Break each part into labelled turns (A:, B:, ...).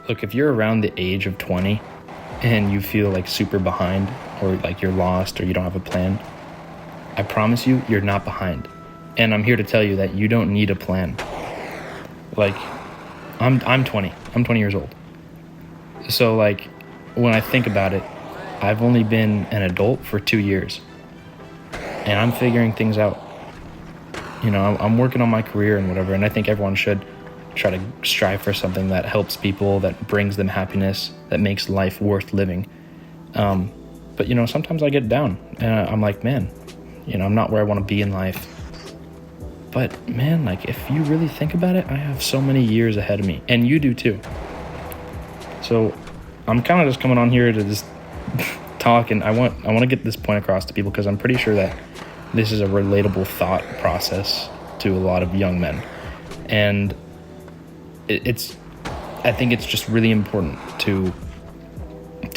A: look, if you're around the age of 20 and you feel like super behind, or like you're lost, or you don't have a plan, I promise you, you're not behind. And I'm here to tell you that you don't need a plan. Like, I'm 20. I'm 20 years old. So, like, when I think about it, I've only been an adult for 2 years. And I'm figuring things out. You know, I'm working on my career and whatever, and I think everyone should try to strive for something that helps people, that brings them happiness, that makes life worth living. But, you know, sometimes I get down, and I'm like, man, you know, I'm not where I want to be in life. But, man, like, if you really think about it, I have so many years ahead of me, and you do too. So I'm kind of just coming on here to just talk, and I want to get this point across to people, because I'm pretty sure that this is a relatable thought process to a lot of young men. And I think it's just really important to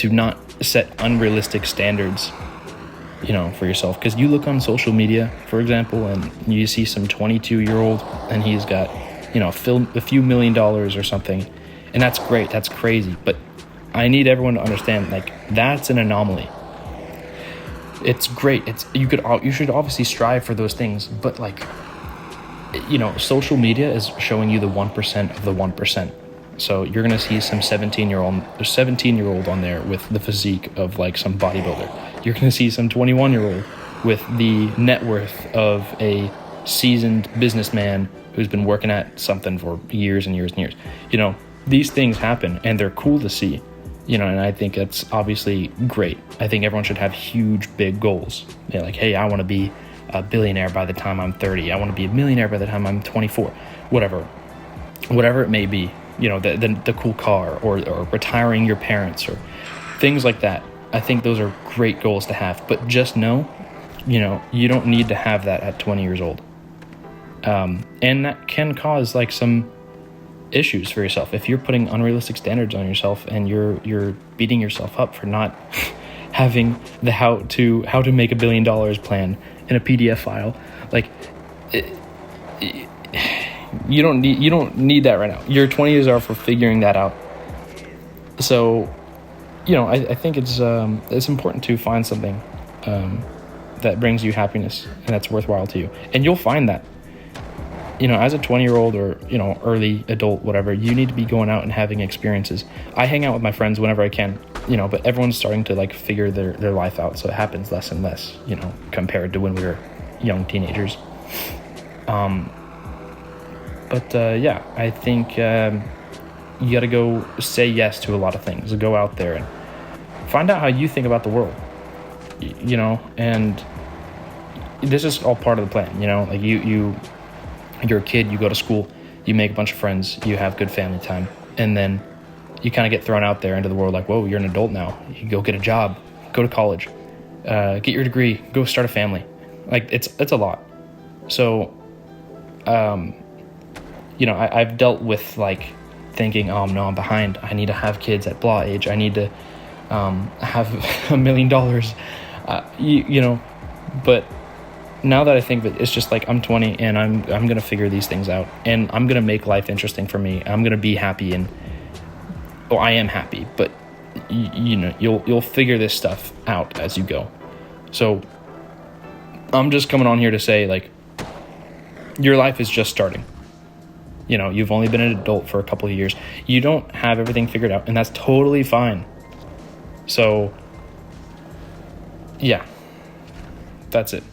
A: not set unrealistic standards, you know, for yourself. Because you look on social media, for example, and you see some 22-year-old, and he's got, you know, a few $1 million or something, and that's great, that's crazy. But I need everyone to understand, like, that's an anomaly. It's great. You should obviously strive for those things, but, like, you know, social media is showing you the 1% of the 1%. So you're gonna see some 17-year-old on there with the physique of like some bodybuilder. You're gonna see some 21-year-old with the net worth of a seasoned businessman who's been working at something for years and years and years. You know, these things happen, and they're cool to see. You know, and I think it's obviously great. I think everyone should have huge, big goals. You know, like, hey, I want to be a billionaire by the time I'm 30. I want to be a millionaire by the time I'm 24. Whatever it may be. You know, the cool car, or retiring your parents, or things like that. I think those are great goals to have. But just know, you know, you don't need to have that at 20 years old. And that can cause like some issues for yourself if you're putting unrealistic standards on yourself, and you're beating yourself up for not having the how to make $1 billion plan in a PDF file. Like, you don't need that right now. Your 20 years are for figuring that out. So, you know, I think it's important to find something that brings you happiness and that's worthwhile to you, and you'll find that. You know, as a 20-year-old, or, you know, early adult, whatever, you need to be going out and having experiences. I hang out with my friends whenever I can, you know, but everyone's starting to like figure their life out, so it happens less and less, you know, compared to when we were young teenagers. Yeah, I think you got to go say yes to a lot of things. Go out there and find out how you think about the world, you know, and this is all part of the plan, you know, like you're a kid, you go to school, you make a bunch of friends, you have good family time, and then you kind of get thrown out there into the world like, whoa, you're an adult now. You go get a job, go to college, get your degree, go start a family. Like, it's a lot. So, you know, I've dealt with like thinking, oh no, I'm behind. I need to have kids at blah age. I need to have $1 million, you know, but now that I think that it's just like I'm 20 and I'm going to figure these things out, and I'm going to make life interesting for me. I'm going to be happy, and I am happy, but you know, you'll figure this stuff out as you go. So I'm just coming on here to say, like, your life is just starting. You know, you've only been an adult for a couple of years. You don't have everything figured out, and that's totally fine. So yeah, that's it.